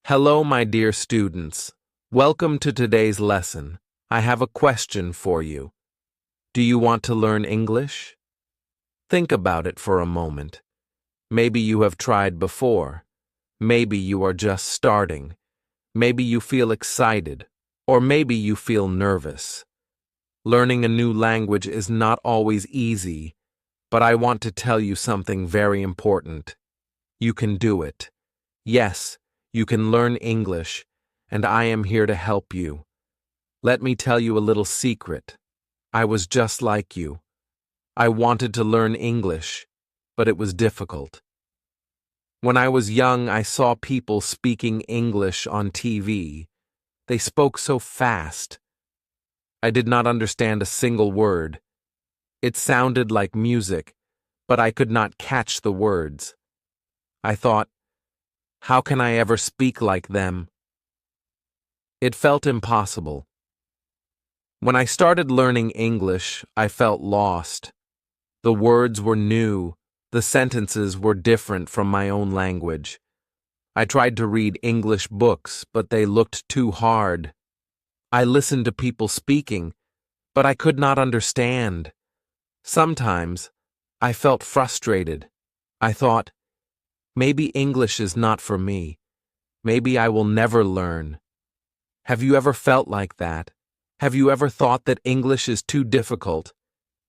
Hello, my dear students. Welcome to today's lesson. I have a question for you. Do you want to learn English? Think about it for a moment. Maybe you have tried before. Maybe you are just starting. Maybe you feel excited, or maybe you feel nervous. Learning a new language is not always easy, but I want to tell you something very important. You can do it. Yes, you can learn English, and I am here to help you. Let me tell you a little secret. I was just like you. I wanted to learn English, but it was difficult. When I was young, I saw people speaking English on TV. They spoke so fast. I did not understand a single word. It sounded like music, but I could not catch the words. I thought, how can I ever speak like them? It felt impossible. When I started learning English, I felt lost. The words were new, the sentences were different from my own language. I tried to read English books, but they looked too hard. I listened to people speaking, but I could not understand. Sometimes, I felt frustrated. I thought, maybe English is not for me. Maybe I will never learn. Have you ever felt like that? Have you ever thought that English is too difficult?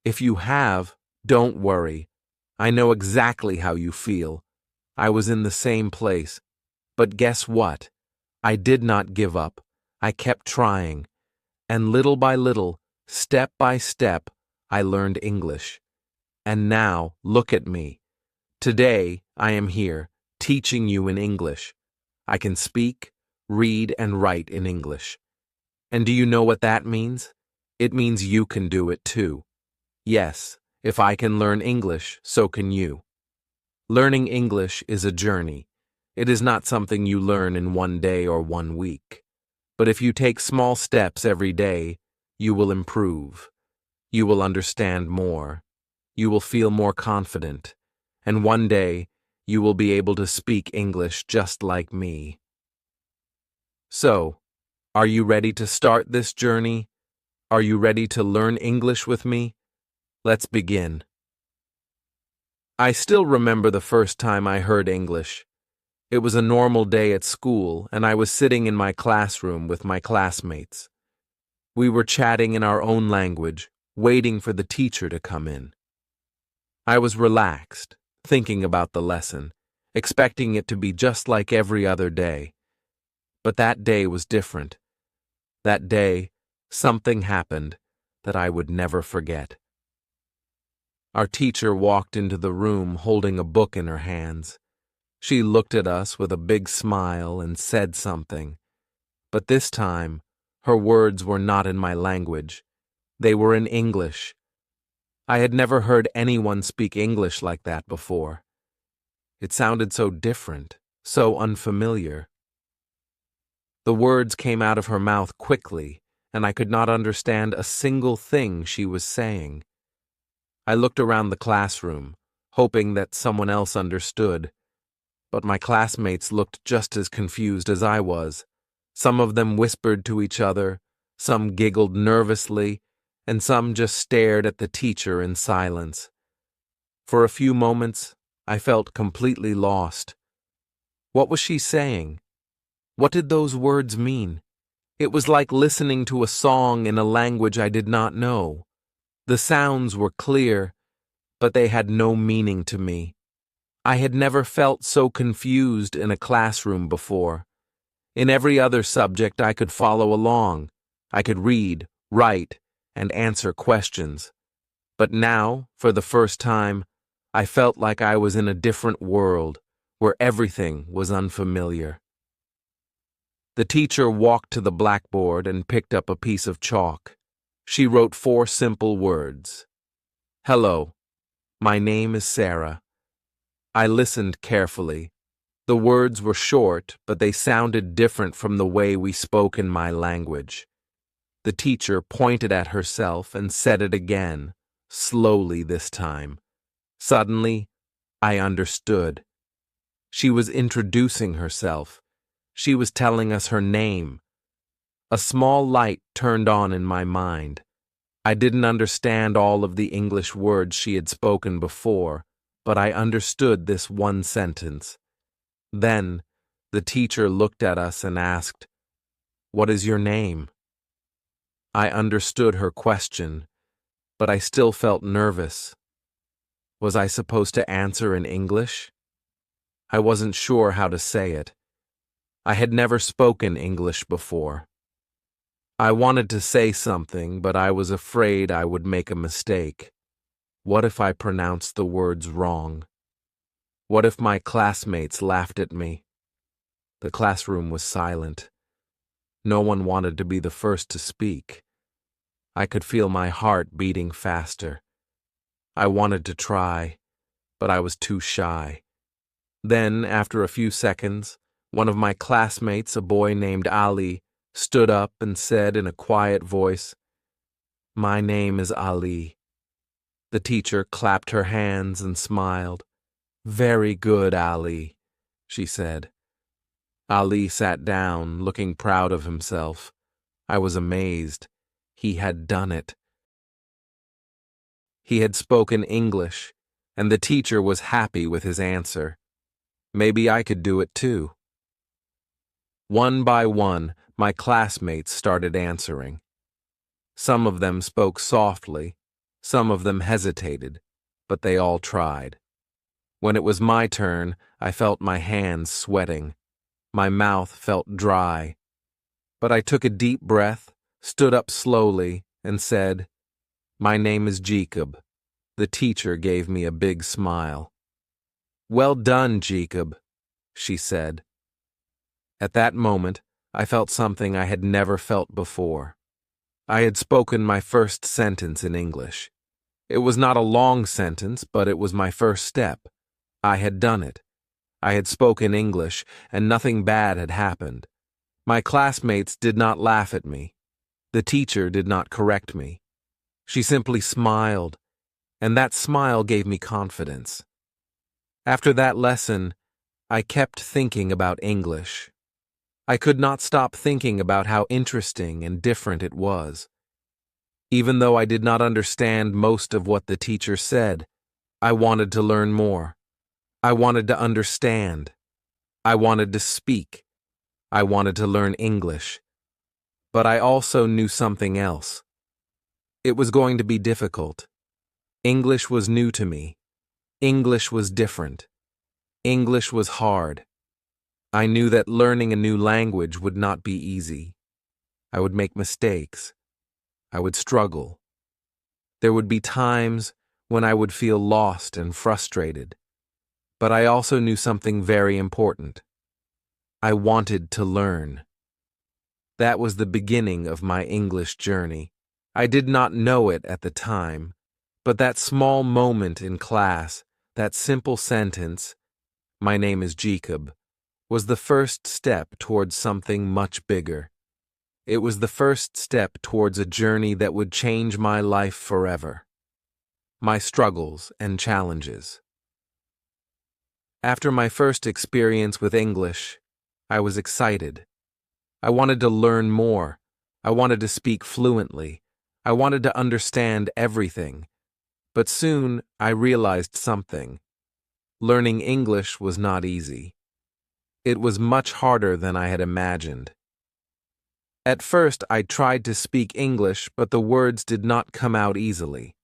If you have, don't worry. I know exactly how you feel. I was in the same place. But guess what? I did not give up. I kept trying. And little by little, step by step, I learned English. And now, look at me. Today, I am here, teaching you in English. I can speak, read, and write in English. And do you know what that means? It means you can do it too. Yes, if I can learn English, so can you. Learning English is a journey. It is not something you learn in one day or 1 week. But if you take small steps every day, you will improve. You will understand more. You will feel more confident. And one day, you will be able to speak English just like me. So, are you ready to start this journey? Are you ready to learn English with me? Let's begin. I still remember the first time I heard English. It was a normal day at school, and I was sitting in my classroom with my classmates. We were chatting in our own language, waiting for the teacher to come in. I was relaxed, thinking about the lesson, expecting it to be just like every other day. But that day was different. That day, something happened that I would never forget. Our teacher walked into the room holding a book in her hands. She looked at us with a big smile and said something. But this time, her words were not in my language. They were in English. I had never heard anyone speak English like that before. It sounded so different, so unfamiliar. The words came out of her mouth quickly, and I could not understand a single thing she was saying. I looked around the classroom, hoping that someone else understood. But my classmates looked just as confused as I was. Some of them whispered to each other, some giggled nervously, and some just stared at the teacher in silence. For a few moments, I felt completely lost. What was she saying? What did those words mean? It was like listening to a song in a language I did not know. The sounds were clear, but they had no meaning to me. I had never felt so confused in a classroom before. In every other subject I could follow along. I could read, write, and answer questions. But now, for the first time, I felt like I was in a different world, where everything was unfamiliar. The teacher walked to the blackboard and picked up a piece of chalk. She wrote 4 simple words. Hello, my name is Sarah. I listened carefully. The words were short, but they sounded different from the way we spoke in my language. The teacher pointed at herself and said it again, slowly this time. Suddenly, I understood. She was introducing herself. She was telling us her name. A small light turned on in my mind. I didn't understand all of the English words she had spoken before, but I understood this one sentence. Then, the teacher looked at us and asked, "What is your name?" I understood her question, but I still felt nervous. Was I supposed to answer in English? I wasn't sure how to say it. I had never spoken English before. I wanted to say something, but I was afraid I would make a mistake. What if I pronounced the words wrong? What if my classmates laughed at me? The classroom was silent. No one wanted to be the first to speak. I could feel my heart beating faster. I wanted to try, but I was too shy. Then, after a few seconds, one of my classmates, a boy named Ali, stood up and said in a quiet voice, "My name is Ali." The teacher clapped her hands and smiled. "Very good, Ali," she said. Ali sat down, looking proud of himself. I was amazed. He had done it. He had spoken English, and the teacher was happy with his answer. Maybe I could do it too. One by one, my classmates started answering. Some of them spoke softly, some of them hesitated, but they all tried. When it was my turn, I felt my hands sweating. My mouth felt dry. But I took a deep breath, stood up slowly, and said, "My name is Jacob." The teacher gave me a big smile. "Well done, Jacob," she said. At that moment, I felt something I had never felt before. I had spoken my first sentence in English. It was not a long sentence, but it was my first step. I had done it. I had spoken English, and nothing bad had happened. My classmates did not laugh at me. The teacher did not correct me. She simply smiled, and that smile gave me confidence. After that lesson, I kept thinking about English. I could not stop thinking about how interesting and different it was. Even though I did not understand most of what the teacher said, I wanted to learn more. I wanted to understand. I wanted to speak. I wanted to learn English. But I also knew something else. It was going to be difficult. English was new to me. English was different. English was hard. I knew that learning a new language would not be easy. I would make mistakes. I would struggle. There would be times when I would feel lost and frustrated. But I also knew something very important. I wanted to learn. That was the beginning of my English journey. I did not know it at the time, but that small moment in class, that simple sentence, "My name is Jacob," was the first step towards something much bigger. It was the first step towards a journey that would change my life forever. My struggles and challenges. After my first experience with English, I was excited. I wanted to learn more. I wanted to speak fluently. I wanted to understand everything. But soon I realized something. Learning English was not easy. It was much harder than I had imagined. At first, I tried to speak English, but the words did not come out easily.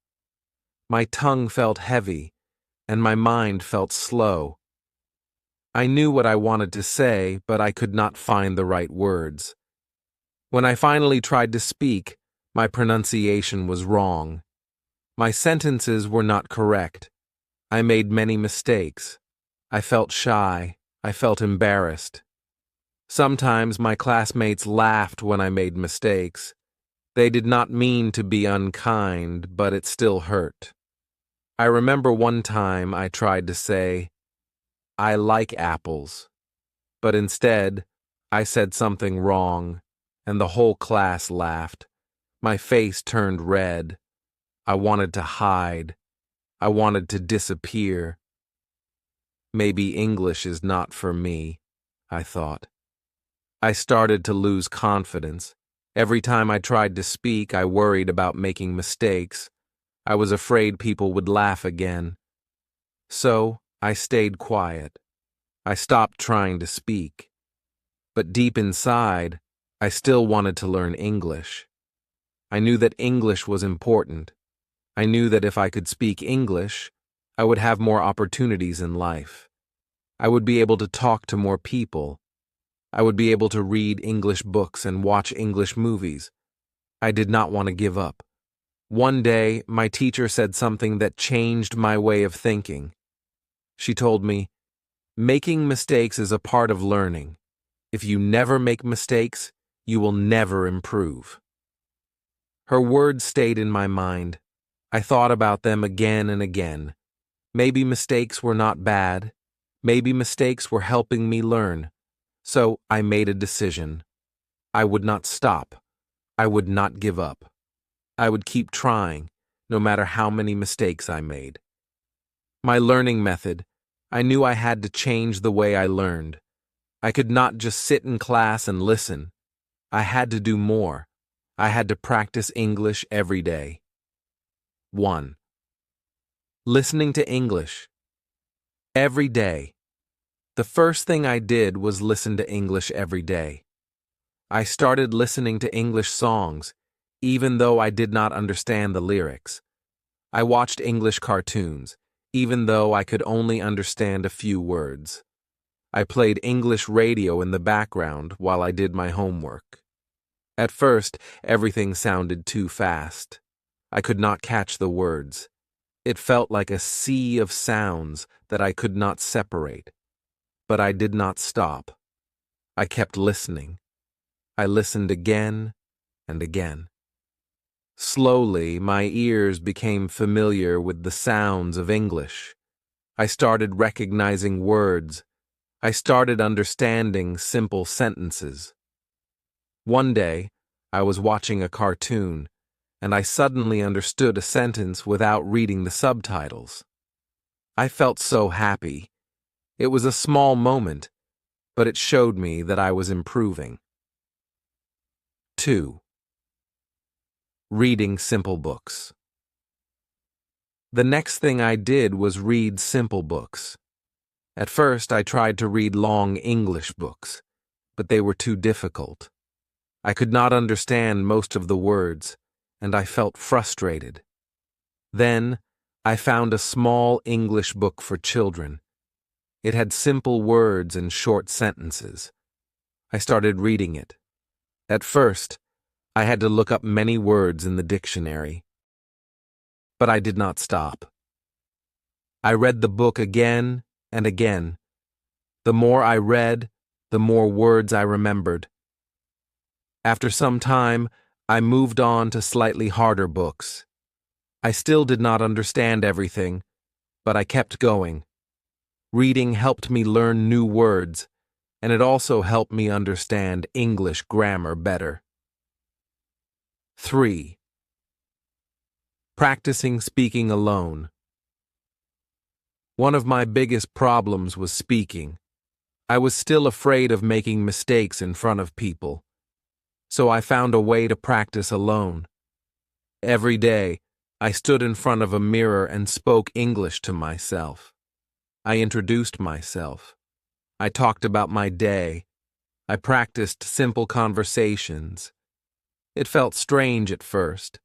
My tongue felt heavy, and my mind felt slow. I knew what I wanted to say, but I could not find the right words. When I finally tried to speak, my pronunciation was wrong. My sentences were not correct. I made many mistakes. I felt shy. I felt embarrassed. Sometimes my classmates laughed when I made mistakes. They did not mean to be unkind, but it still hurt. I remember one time I tried to say, "I like apples," but instead, I said something wrong, and the whole class laughed. My face turned red. I wanted to hide. I wanted to disappear. Maybe English is not for me, I thought. I started to lose confidence. Every time I tried to speak, I worried about making mistakes. I was afraid people would laugh again. So, I stayed quiet. I stopped trying to speak. But deep inside, I still wanted to learn English. I knew that English was important. I knew that if I could speak English, I would have more opportunities in life. I would be able to talk to more people. I would be able to read English books and watch English movies. I did not want to give up. One day, my teacher said something that changed my way of thinking. She told me, "Making mistakes is a part of learning. If you never make mistakes, you will never improve." Her words stayed in my mind. I thought about them again and again. Maybe mistakes were not bad. Maybe mistakes were helping me learn. So I made a decision. I would not stop. I would not give up. I would keep trying, no matter how many mistakes I made. My learning method, I knew I had to change the way I learned. I could not just sit in class and listen. I had to do more. I had to practice English every day. 1. Listening to English. Every day. The first thing I did was listen to English every day. I started listening to English songs, even though I did not understand the lyrics. I watched English cartoons, even though I could only understand a few words. I played English radio in the background while I did my homework. At first, everything sounded too fast. I could not catch the words. It felt like a sea of sounds that I could not separate. But I did not stop. I kept listening. I listened again and again. Slowly, my ears became familiar with the sounds of English. I started recognizing words. I started understanding simple sentences. One day, I was watching a cartoon, and I suddenly understood a sentence without reading the subtitles. I felt so happy. It was a small moment, but it showed me that I was improving. 2. Reading simple books. The next thing I did was read simple books. At first, I tried to read long English books, but they were too difficult. I could not understand most of the words, and I felt frustrated. Then, I found a small English book for children. It had simple words and short sentences. I started reading it. At first, I had to look up many words in the dictionary. But I did not stop. I read the book again and again. The more I read, the more words I remembered. After some time, I moved on to slightly harder books. I still did not understand everything, but I kept going. Reading helped me learn new words, and it also helped me understand English grammar better. 3. Practicing speaking alone. One of my biggest problems was speaking. I was still afraid of making mistakes in front of people. So I found a way to practice alone. Every day, I stood in front of a mirror and spoke English to myself. I introduced myself. I talked about my day. I practiced simple conversations. It felt strange at first,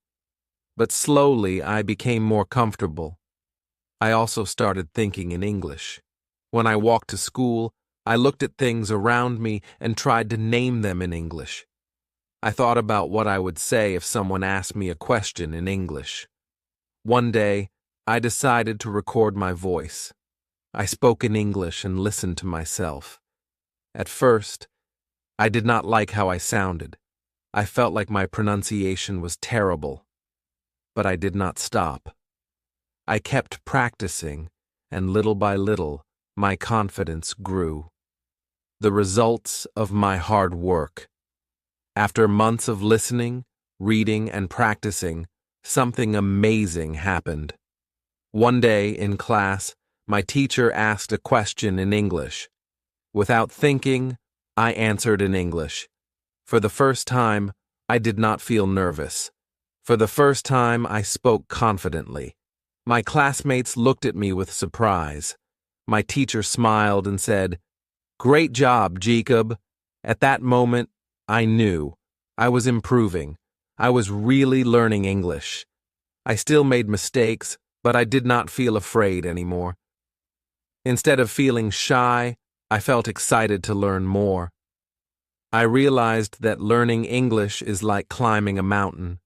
but slowly I became more comfortable. I also started thinking in English. When I walked to school, I looked at things around me and tried to name them in English. I thought about what I would say if someone asked me a question in English. One day, I decided to record my voice. I spoke in English and listened to myself. At first, I did not like how I sounded. I felt like my pronunciation was terrible. But I did not stop. I kept practicing, and little by little, my confidence grew. The results of my hard work. After months of listening, reading, and practicing, something amazing happened. One day in class, my teacher asked a question in English. Without thinking, I answered in English. For the first time, I did not feel nervous. For the first time, I spoke confidently. My classmates looked at me with surprise. My teacher smiled and said, "Great job, Jacob." At that moment, I knew I was improving. I was really learning English. I still made mistakes, but I did not feel afraid anymore. Instead of feeling shy, I felt excited to learn more. I realized that learning English is like climbing a mountain.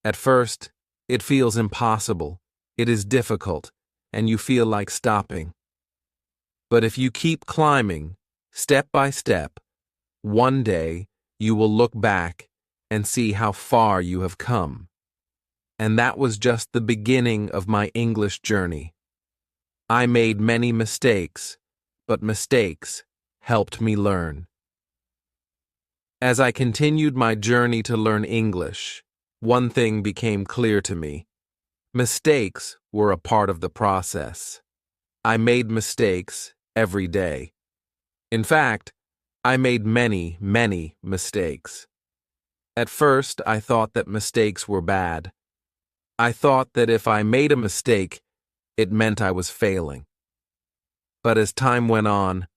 At first, it feels impossible, it is difficult, and you feel like stopping. But if you keep climbing, step by step, one day you will look back and see how far you have come. And that was just the beginning of my English journey. I made many mistakes, but mistakes helped me learn. As I continued my journey to learn English, one thing became clear to me. Mistakes were a part of the process. I made mistakes every day. In fact, I made many, many mistakes. At first, I thought that mistakes were bad. I thought that if I made a mistake, it meant I was failing. But as time went on,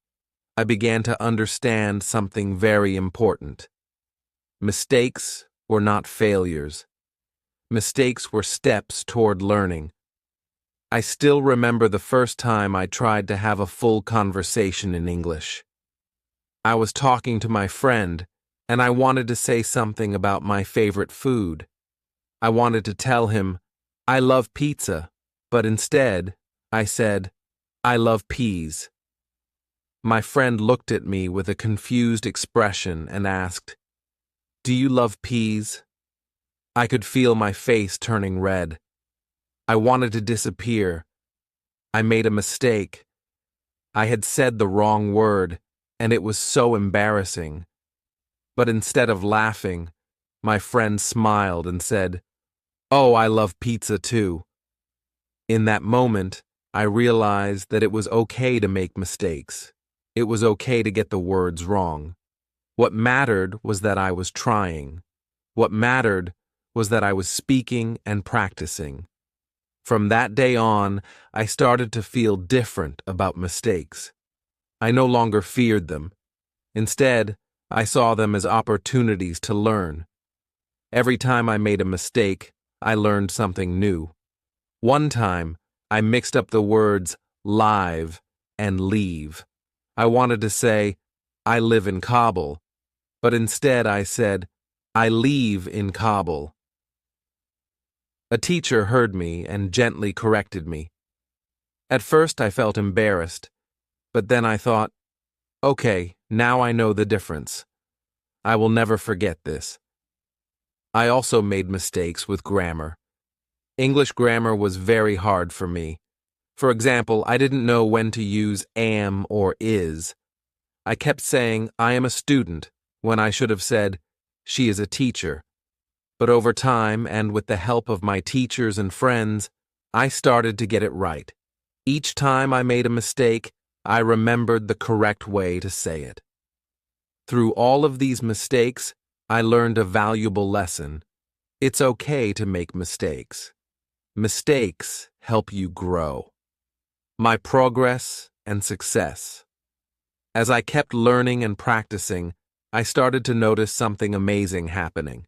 I began to understand something very important. Mistakes were not failures. Mistakes were steps toward learning. I still remember the first time I tried to have a full conversation in English. I was talking to my friend, and I wanted to say something about my favorite food. I wanted to tell him, "I love pizza," but instead, I said, "I love peas." My friend looked at me with a confused expression and asked, "Do you love peas?" I could feel my face turning red. I wanted to disappear. I made a mistake. I had said the wrong word, and it was so embarrassing. But instead of laughing, my friend smiled and said, "Oh, I love pizza too." In that moment, I realized that it was okay to make mistakes. It was okay to get the words wrong. What mattered was that I was trying. What mattered was that I was speaking and practicing. From that day on, I started to feel different about mistakes. I no longer feared them. Instead, I saw them as opportunities to learn. Every time I made a mistake, I learned something new. One time, I mixed up the words live and leave. I wanted to say, "I live in Kabul," but instead I said, "I leave in Kabul." A teacher heard me and gently corrected me. At first I felt embarrassed, but then I thought, okay, now I know the difference. I will never forget this. I also made mistakes with grammar. English grammar was very hard for me. For example, I didn't know when to use am or is. I kept saying, "I am a student," when I should have said, "She is a teacher." But over time, and with the help of my teachers and friends, I started to get it right. Each time I made a mistake, I remembered the correct way to say it. Through all of these mistakes, I learned a valuable lesson. It's okay to make mistakes. Mistakes help you grow. My progress and success. As I kept learning and practicing, I started to notice something amazing happening.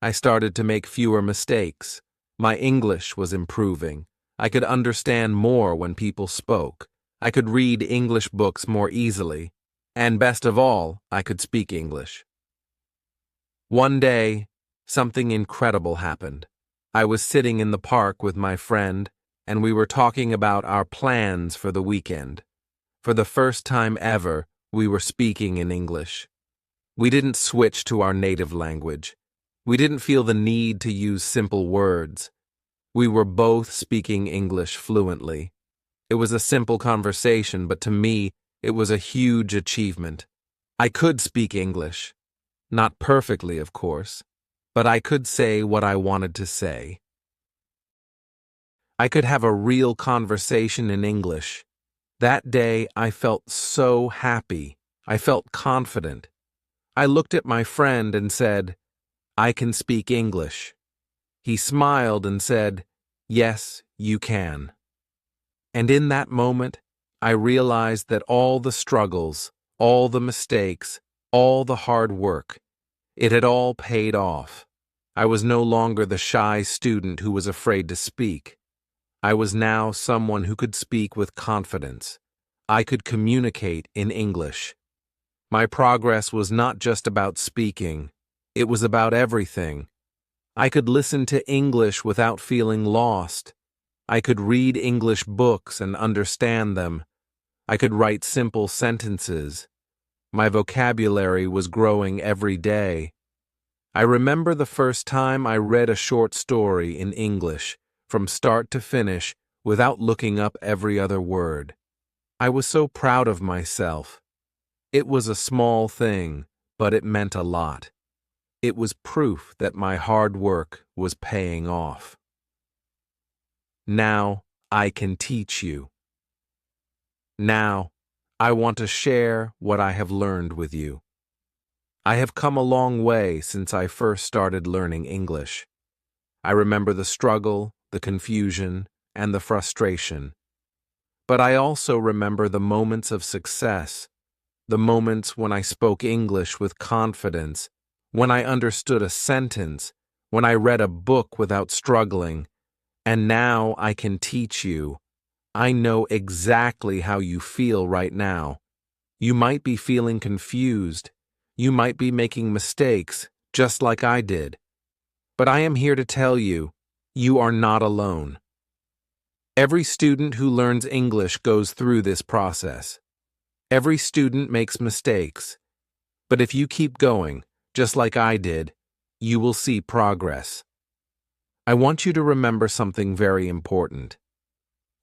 I started to make fewer mistakes. My English was improving. I could understand more when people spoke. I could read English books more easily. And best of all, I could speak English. One day, something incredible happened. I was sitting in the park with my friend, and we were talking about our plans for the weekend. For the first time ever, we were speaking in English. We didn't switch to our native language. We didn't feel the need to use simple words. We were both speaking English fluently. It was a simple conversation, but to me, it was a huge achievement. I could speak English. Not perfectly, of course, but I could say what I wanted to say. I could have a real conversation in English. That day, I felt so happy, I felt confident. I looked at my friend and said, "I can speak English." He smiled and said, "Yes, you can." And in that moment, I realized that all the struggles, all the mistakes, all the hard work, it had all paid off. I was no longer the shy student who was afraid to speak. I was now someone who could speak with confidence. I could communicate in English. My progress was not just about speaking, it was about everything. I could listen to English without feeling lost. I could read English books and understand them. I could write simple sentences. My vocabulary was growing every day. I remember the first time I read a short story in English, from start to finish, without looking up every other word. I was so proud of myself. It was a small thing, but it meant a lot. It was proof that my hard work was paying off. Now I can teach you. Now I want to share what I have learned with you. I have come a long way since I first started learning English. I remember the struggle, the confusion, and the frustration. But I also remember the moments of success, the moments when I spoke English with confidence, when I understood a sentence, when I read a book without struggling. And now I can teach you. I know exactly how you feel right now. You might be feeling confused. You might be making mistakes, just like I did. But I am here to tell you, you are not alone. Every student who learns English goes through this process. Every student makes mistakes. But if you keep going, just like I did, you will see progress. I want you to remember something very important.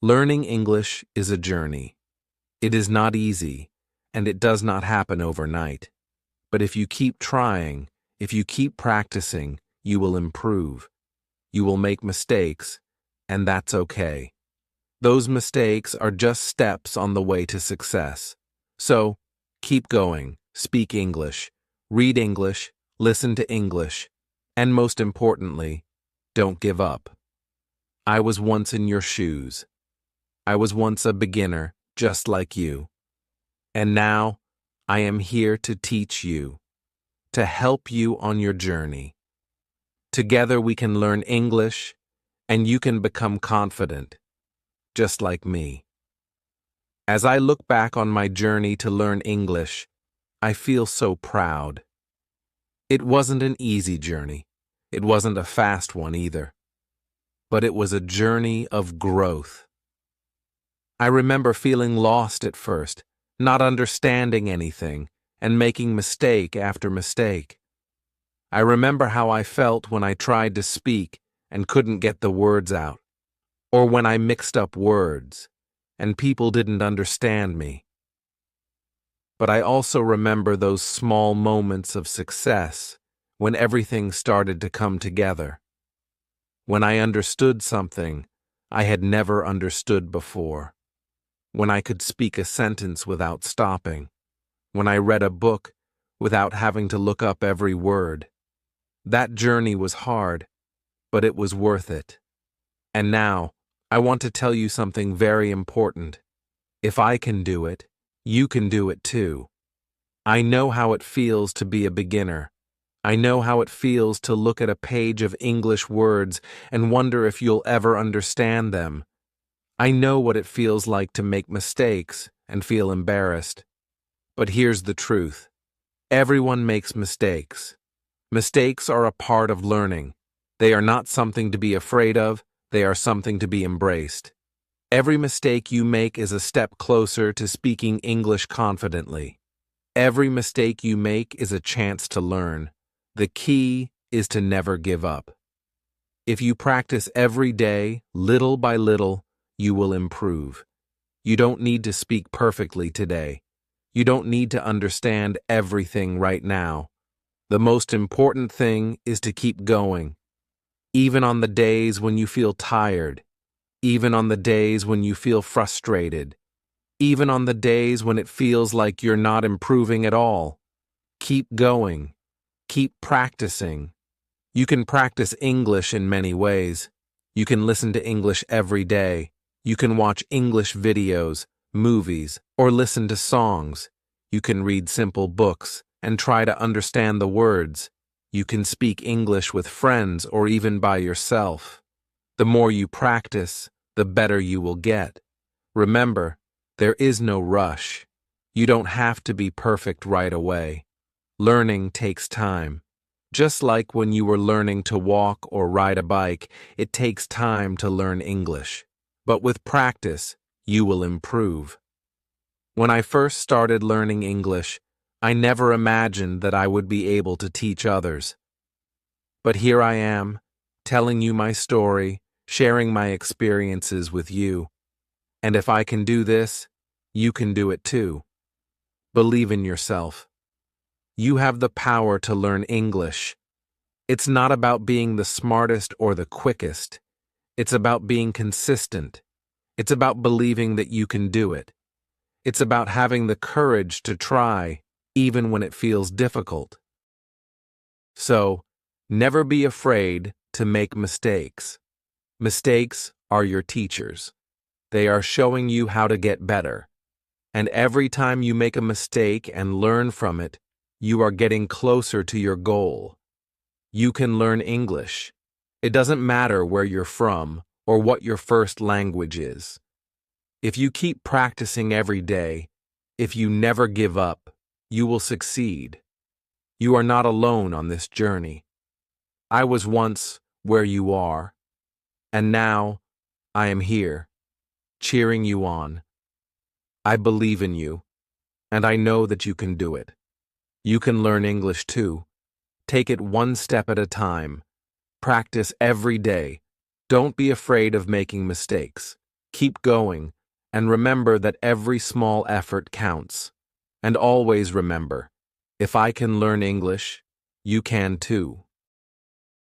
Learning English is a journey. It is not easy, and it does not happen overnight. But if you keep trying, if you keep practicing, you will improve. You will make mistakes, and that's okay. Those mistakes are just steps on the way to success. So, keep going, speak English, read English, listen to English, and most importantly, don't give up. I was once in your shoes. I was once a beginner, just like you. And now, I am here to teach you, to help you on your journey. Together we can learn English, and you can become confident, just like me. As I look back on my journey to learn English, I feel so proud. It wasn't an easy journey. It wasn't a fast one either. But it was a journey of growth. I remember feeling lost at first, not understanding anything, and making mistake after mistake. I remember how I felt when I tried to speak and couldn't get the words out, or when I mixed up words, and people didn't understand me. But I also remember those small moments of success when everything started to come together. When I understood something I had never understood before. When I could speak a sentence without stopping. When I read a book without having to look up every word. That journey was hard, but it was worth it. And now, I want to tell you something very important. If I can do it, you can do it too. I know how it feels to be a beginner. I know how it feels to look at a page of English words and wonder if you'll ever understand them. I know what it feels like to make mistakes and feel embarrassed. But here's the truth. Everyone makes mistakes. Mistakes are a part of learning. They are not something to be afraid of, they are something to be embraced. Every mistake you make is a step closer to speaking English confidently. Every mistake you make is a chance to learn. The key is to never give up. If you practice every day, little by little, you will improve. You don't need to speak perfectly today. You don't need to understand everything right now. The most important thing is to keep going. Even on the days when you feel tired, even on the days when you feel frustrated, even on the days when it feels like you're not improving at all. Keep going. Keep practicing. You can practice English in many ways. You can listen to English every day. You can watch English videos, movies, or listen to songs. You can read simple books and try to understand the words. You can speak English with friends or even by yourself. The more you practice, the better you will get. Remember, there is no rush. You don't have to be perfect right away. Learning takes time. Just like when you were learning to walk or ride a bike, it takes time to learn English. But with practice, you will improve. When I first started learning English, I never imagined that I would be able to teach others. But here I am, telling you my story, sharing my experiences with you. And if I can do this, you can do it too. Believe in yourself. You have the power to learn English. It's not about being the smartest or the quickest. It's about being consistent. It's about believing that you can do it. It's about having the courage to try, even when it feels difficult. So, never be afraid to make mistakes. Mistakes are your teachers. They are showing you how to get better. And every time you make a mistake and learn from it, you are getting closer to your goal. You can learn English. It doesn't matter where you're from or what your first language is. If you keep practicing every day, if you never give up, you will succeed. You are not alone on this journey. I was once where you are, and now I am here, cheering you on. I believe in you, and I know that you can do it. You can learn English too. Take it one step at a time. Practice every day. Don't be afraid of making mistakes. Keep going, and remember that every small effort counts. And always remember, if I can learn English, you can too.